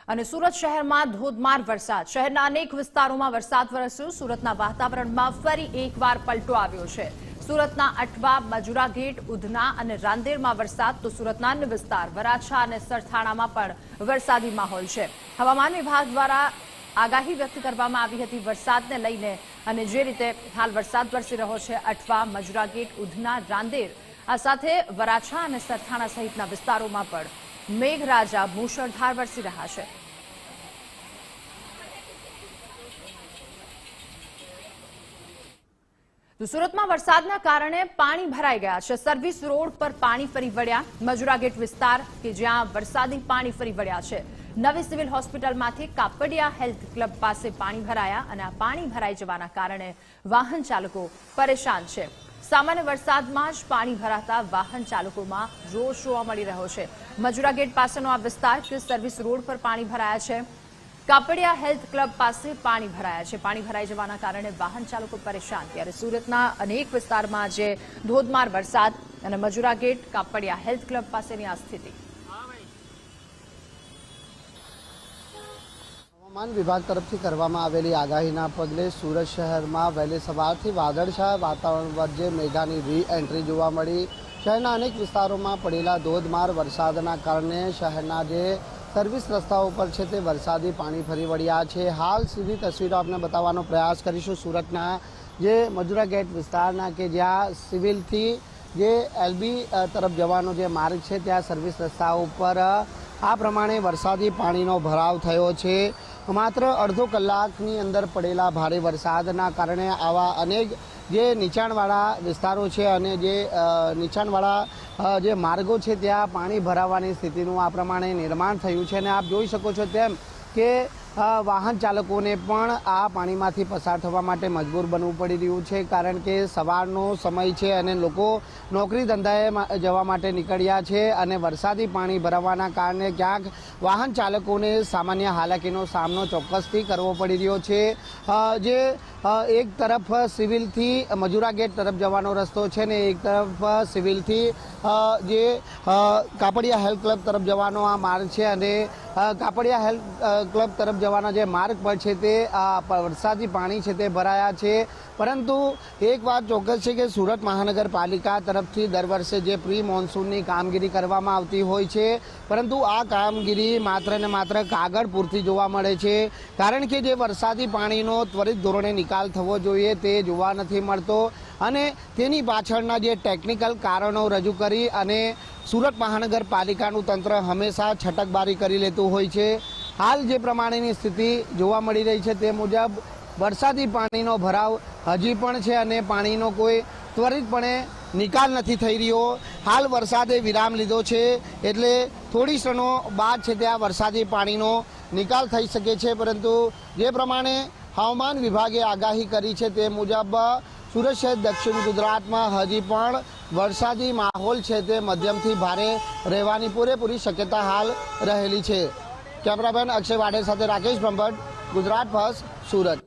અને સુરત શહેરમાં ધોધમાર વરસાદ શહેરના અનેક વિસ્તારોમાં વરસાદ વરસ્યો। સુરતના વાતાવરણમાં ફરી એકવાર પલટો આવ્યો છે। સુરતના અઠવા, મજુરા ગેટ, ઉધના અને રાંદેરમાં વરસાદ તો સુરતના અન્ય વિસ્તાર વરાછા અને સરથાણામાં પણ વરસાદી માહોલ છે। હવામાન વિભાગ દ્વારા આગાહી વ્યક્ત કરવામાં આવી હતી વરસાદને લઈને અને જે રીતે હાલ વરસાદ વરસી રહ્યો છે અઠવા, મજુરા ગેટ, ઉધના, રાંદેર આ સાથે વરાછા અને સરથાણા સહિતના વિસ્તારોમાં પણ મેઘરાજા મુશળધાર વરસી રહ્યા છે। તો સુરતમાં વરસાદના કારણે પાણી ભરાઈ ગયા છે। સર્વિસ રોડ પર પાણી ફરી વળ્યા। મજુરા ગેટ વિસ્તાર કે જ્યાં વરસાદી પાણી ફરી વળ્યા છે। નવી સિવિલ હોસ્પિટલમાંથી કાપડિયા હેલ્થ ક્લબ પાસે પાણી ભરાયા અને આ પાણી ભરાઈ જવાના કારણે વાહન ચાલકો પરેશાન છે। સામાન્ય વરસાદમાં જ પાણી ભરાતા વાહન ચાલકોમાં રોષ જોવા મળી રહ્યો છે। મજુરા ગેટ પાસેનો આ વિસ્તાર કે સર્વિસ રોડ પર પાણી ભરાયા છે। કાપડિયા હેલ્થ ક્લબ પાસે પાણી ભરાયા છે। પાણી ભરાઈ જવાના કારણે વાહન ચાલકો પરેશાન। ત્યારે સુરતના અનેક વિસ્તારમાં જે ધોધમાર વરસાદ અને Majura gate, Kapadia health club પાસેની આ સ્થિતિ। હવામાન વિભાગ તરફથી કરવામાં આવેલી આગાહીના પગલે સુરત શહેરમાં વહેલી સવારથી વાદળછાયા વાતાવરણ વચ્ચે મેઘાની રી-એન્ટ્રી જોવા મળી। શહેરના અનેક વિસ્તારોમાં પડેલા ધોધમાર વરસાદના કારણે શહેરના જે સર્વિસ રસ્તાઓ પર છે તે વરસાદી પાણી ફરી વળ્યા છે। હાલ સીધી તસવીરો આપને બતાવવાનો પ્રયાસ કરીશું સુરતના જે મજુરા ગેટ વિસ્તારના કે જ્યાં સિવિલથી જે એલબી તરફ જવાનો જે માર્ગ છે ત્યાં સર્વિસ રસ્તાઓ ઉપર આ પ્રમાણે વરસાદી પાણીનો ભરાવ થયો છે। માત્ર અડધો કલાકની અંદર પડેલા ભારે વરસાદના કારણે આવા અનેક જે નીચાણવાળા વિસ્તારો છે અને જે નીચાણવાળા જે માર્ગો છે ત્યાં પાણી ભરાવાની સ્થિતિનું આ પ્રમાણે નિર્માણ થયું છે। અને આપ જોઈ શકો છો તેમ કે વાહન ચાલકોને પણ આ પાણીમાંથી પસાર થવા માટે મજબૂર બનવું પડી રહ્યું છે, કારણ કે સવારનો સમય છે અને લોકો નોકરી ધંધાએ જવા માટે નીકળ્યા છે અને વરસાદી પાણી ભરાવાના કારણે ક્યાંક વાહન ચાલકોને સામાન્ય હાલાકીનો સામનો ચોક્કસથી કરવો પડી રહ્યો છે। જે એક તરફ સિવિલથી મજુરા ગેટ તરફ જવાનો રસ્તો છે ને એક તરફ સિવિલથી જે કાપડિયા હેલ્થ ક્લબ તરફ જવાનો આ માર્ગ છે અને કાપડિયા હેલ્થ ક્લબ તરફ જવાના જે માર્ગ પર છે તે વરસાદી પાણી છે તે ભરાયા છે। પરંતુ એક વાત ચોક્કસ છે કે સુરત મહાનગરપાલિકા તરફથી દર વર્ષે જે પ્રી મોન્સૂનની કામગીરી કરવામાં આવતી હોય છે, પરંતુ આ કામગીરી માત્ર ને માત્ર કાગળ પૂરતી જોવા મળે છે, કારણ કે જે વરસાદી પાણીનો ત્વરિત ધોરણે નિકાલ થવો જોઈએ તે જોવા નથી મળતો અને તેની પાછળના જે ટેકનિકલ કારણો રજૂ કરી અને સુરત મહાનગરપાલિકાનું તંત્ર હંમેશા છટકબારી કરી લેતું હોય છે। હાલ જે પ્રમાણેની સ્થિતિ જોવા મળી રહી છે તે મુજબ વરસાદી પાણીનો ભરાવ હજી પણ છે અને પાણીનો કોઈ ત્વરિતપણે નિકાલ નથી થઈ રહ્યો। હાલ વરસાદે વિરામ લીધો છે એટલે થોડી ક્ષણો બાદ છે ત્યાં વરસાદી પાણીનો નિકાલ થઈ શકે છે, પરંતુ જે પ્રમાણે હવામાન વિભાગે આગાહી કરી છે તે મુજબ સુરત શહેર દક્ષિણ ગુજરાતમાં હજી પણ વરસાદી માહોલ છે તે મધ્યમથી ભારે રહેવાની પૂરેપૂરી શક્યતા હાલ રહેલી છે। કેમેરામેન અક્ષય વાડેર સાથે રાકેશ બ્રહ્મભટ્ટ, ગુજરાત ફર્સ્ટ, સુરત।